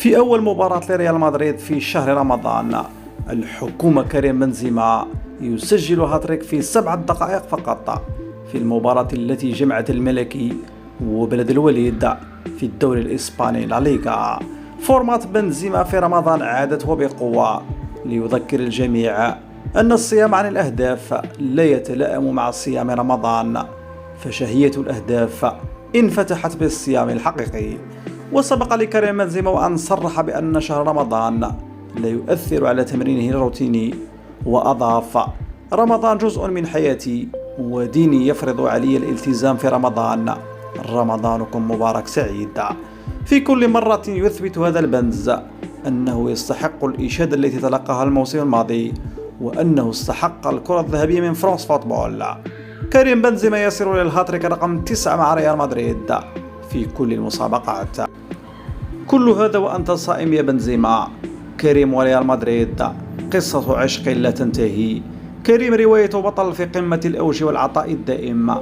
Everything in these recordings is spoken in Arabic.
في أول مباراة لريال مدريد في شهر رمضان، الحكومة كريم بنزيما يسجل هاتريك في 7 دقائق فقط في المباراة التي جمعت الملكي وبلد الوليد في الدوري الإسباني لا ليغا. فورمات بنزيما في رمضان عادت وبقوة ليذكر الجميع أن الصيام عن الأهداف لا يتلائم مع صيام رمضان، فشهية الأهداف انفتحت بالصيام الحقيقي. وسبق لكريم بنزيما أن صرح بأن شهر رمضان لا يؤثر على تمرينه الروتيني، وأضاف: رمضان جزء من حياتي وديني يفرض علي الالتزام في رمضان. رمضانكم مبارك سعيد. في كل مرة يثبت هذا البنز أنه يستحق الإشادة التي تلقاها الموسم الماضي، وأنه استحق الكرة الذهبية من فرانس فوتبول. كريم بنزيما يصل إلى الهاتريك رقم 9 مع ريال مدريد في كل المسابقات. كل هذا وأنت صائم يا بنزيما. كريم وريال مدريد قصة عشق لا تنتهي. كريم رواية بطل في قمة الأوج والعطاء الدائم.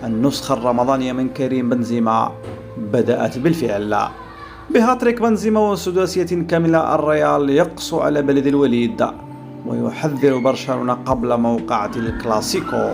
النسخة الرمضانية من كريم بنزيما بدأت بالفعل بهاتريك بنزيما وسداسية كاملة. الريال يقسو على بلد الوليد ويحذر برشلونة قبل موقعة الكلاسيكو.